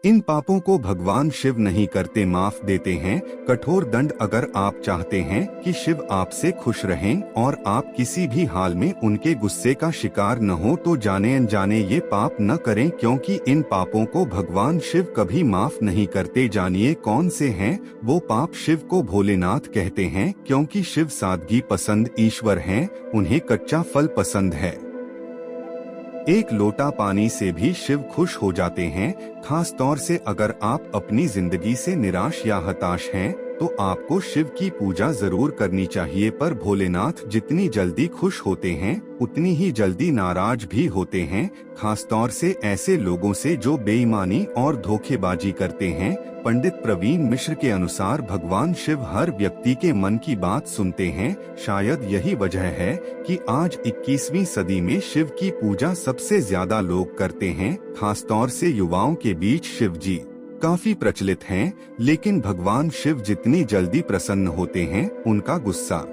इन पापों को भगवान शिव नहीं करते, माफ देते हैं। कठोर दंड। अगर आप चाहते हैं कि शिव आपसे खुश रहें और आप किसी भी हाल में उनके गुस्से का शिकार न हो, तो जाने अनजाने ये पाप न करें, क्योंकि इन पापों को भगवान शिव कभी माफ नहीं करते। जानिए कौन से हैं वो पाप। शिव को भोलेनाथ कहते हैं क्योंकि शिव सादगी पसंद ईश्वर हैं, उन्हें कच्चा फल पसंद है। एक लोटा पानी से भी शिव खुश हो जाते हैं। खास तौर से अगर आप अपनी जिंदगी से निराश या हताश हैं, तो आपको शिव की पूजा जरूर करनी चाहिए। पर भोलेनाथ जितनी जल्दी खुश होते हैं, उतनी ही जल्दी नाराज भी होते हैं, खास तौर से ऐसे लोगों से जो बेईमानी और धोखेबाजी करते हैं। पंडित प्रवीण मिश्र के अनुसार भगवान शिव हर व्यक्ति के मन की बात सुनते हैं। शायद यही वजह है कि आज 21वीं सदी में शिव की पूजा सबसे ज्यादा लोग करते हैं। खास तौर से युवाओं के बीच शिव जी काफी प्रचलित हैं, लेकिन भगवान शिव जितनी जल्दी प्रसन्न होते हैं, उनका गुस्सा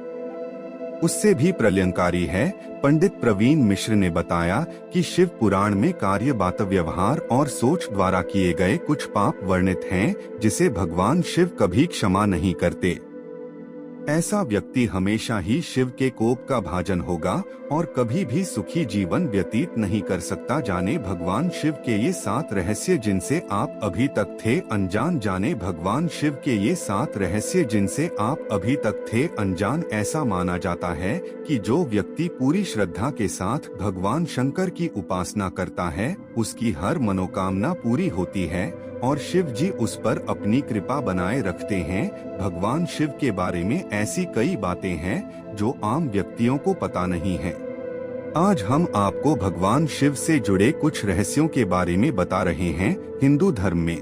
उससे भी प्रलयंकारी है। पंडित प्रवीण मिश्र ने बताया कि शिव पुराण में कार्य, बात, व्यवहार और सोच द्वारा किए गए कुछ पाप वर्णित हैं, जिसे भगवान शिव कभी क्षमा नहीं करते। ऐसा व्यक्ति हमेशा ही शिव के कोप का भाजन होगा और कभी भी सुखी जीवन व्यतीत नहीं कर सकता। जाने भगवान शिव के ये 7 रहस्य जिनसे आप अभी तक थे अनजान। जाने भगवान शिव के ये 7 रहस्य जिनसे आप अभी तक थे अनजान। ऐसा माना जाता है कि जो व्यक्ति पूरी श्रद्धा के साथ भगवान शंकर की उपासना करता है, उसकी हर मनोकामना पूरी होती है और शिव जी उस पर अपनी कृपा बनाए रखते हैं। भगवान शिव के बारे में ऐसी कई बातें हैं जो आम व्यक्तियों को पता नहीं है। आज हम आपको भगवान शिव से जुड़े कुछ रहस्यों के बारे में बता रहे हैं। हिंदू धर्म में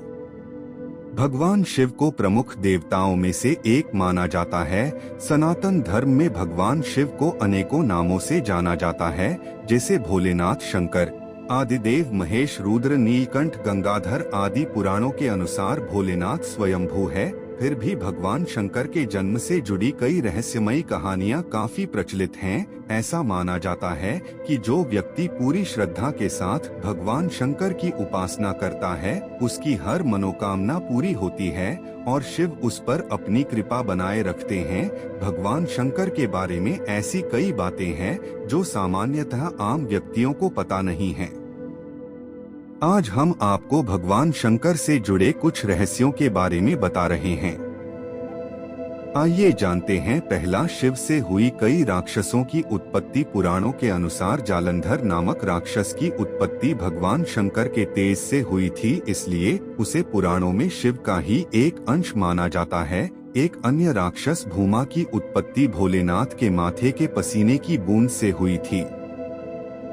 भगवान शिव को प्रमुख देवताओं में से एक माना जाता है। सनातन धर्म में भगवान शिव को अनेकों नामों से जाना जाता है, जैसे भोलेनाथ, शंकर, आदिदेव, महेश, रुद्र, नीलकंठ, गंगाधर आदि। पुराणों के अनुसार भोलेनाथ स्वयंभू है। फिर भी भगवान शंकर के जन्म से जुड़ी कई रहस्यमयी कहानियां काफी प्रचलित हैं। ऐसा माना जाता है कि जो व्यक्ति पूरी श्रद्धा के साथ भगवान शंकर की उपासना करता है, उसकी हर मनोकामना पूरी होती है और शिव उस पर अपनी कृपा बनाए रखते हैं। भगवान शंकर के बारे में ऐसी कई बातें हैं जो सामान्यतः आम व्यक्तियों को पता नहीं है। आज हम आपको भगवान शंकर से जुड़े कुछ रहस्यों के बारे में बता रहे हैं। आइए जानते हैं। पहला, शिव से हुई कई राक्षसों की उत्पत्ति। पुराणों के अनुसार जालंधर नामक राक्षस की उत्पत्ति भगवान शंकर के तेज से हुई थी, इसलिए उसे पुराणों में शिव का ही एक अंश माना जाता है। एक अन्य राक्षस भूमा की उत्पत्ति भोलेनाथ के माथे के पसीने की बूंद से हुई थी।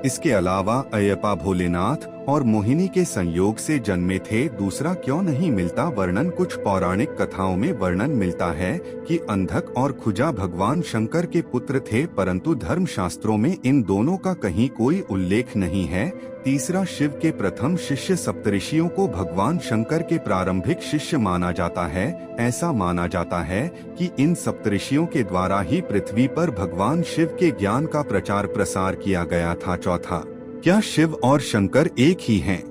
इसके अलावा अयप्पा भोलेनाथ और मोहिनी के संयोग से जन्मे थे। दूसरा क्यों नहीं मिलता वर्णन। कुछ पौराणिक कथाओं में वर्णन मिलता है कि अंधक और खुजा भगवान शंकर के पुत्र थे, परंतु धर्मशास्त्रों में इन दोनों का कहीं कोई उल्लेख नहीं है। तीसरा, शिव के प्रथम शिष्य सप्तऋषियों को भगवान शंकर के प्रारंभिक शिष्य माना जाता है। ऐसा माना जाता है कि इन सप्तऋषियों के द्वारा ही पृथ्वी पर भगवान शिव के ज्ञान का प्रचार प्रसार किया गया था। चौथा, क्या शिव और शंकर एक ही हैं?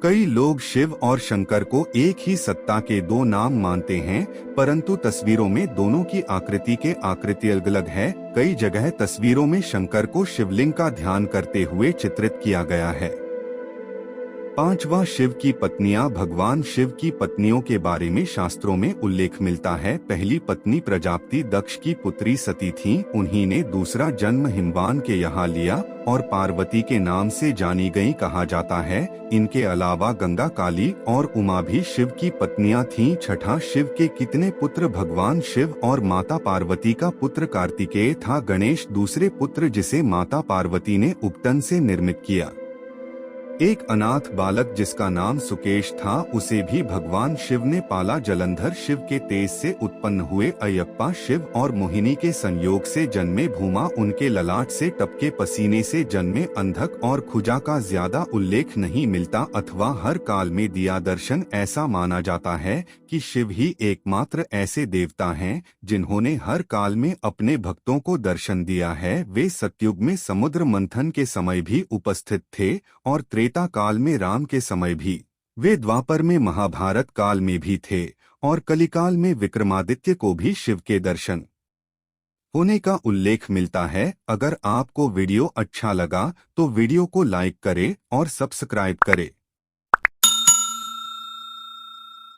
कई लोग शिव और शंकर को एक ही सत्ता के दो नाम मानते हैं, परंतु तस्वीरों में दोनों की आकृति अलग अलग है। कई जगह तस्वीरों में शंकर को शिवलिंग का ध्यान करते हुए चित्रित किया गया है। पांचवा, शिव की पत्नियां। भगवान शिव की पत्नियों के बारे में शास्त्रों में उल्लेख मिलता है। पहली पत्नी प्रजापति दक्ष की पुत्री सती थीं। उन्हीं ने दूसरा जन्म हिमवान के यहाँ लिया और पार्वती के नाम से जानी गई कहा जाता है। इनके अलावा गंगा, काली और उमा भी शिव की पत्नियां थीं। छठा, शिव के कितने पुत्र? भगवान शिव और माता पार्वती का पुत्र कार्तिकेय था। गणेश दूसरे पुत्र, जिसे माता पार्वती ने उपटन से निर्मित किया। एक अनाथ बालक जिसका नाम सुकेश था, उसे भी भगवान शिव ने पाला। जलंधर शिव के तेज से उत्पन्न हुए। अयप्पा शिव और मोहिनी के संयोग से जन्मे। भूमा उनके ललाट से टपके पसीने से जन्मे। अंधक और खुजा का ज्यादा उल्लेख नहीं मिलता अथवा हर काल में दिया दर्शन। ऐसा माना जाता है कि शिव ही एकमात्र ऐसे देवता हैं जिन्होंने हर काल में अपने भक्तों को दर्शन दिया है। वे सतयुग में समुद्र मंथन के समय भी उपस्थित थे और त्रेता काल में राम के समय भी। वे द्वापर में महाभारत काल में भी थे और कलिकाल में विक्रमादित्य को भी शिव के दर्शन होने का उल्लेख मिलता है। अगर आपको वीडियो अच्छा लगा तो वीडियो को लाइक करें और सब्सक्राइब करें।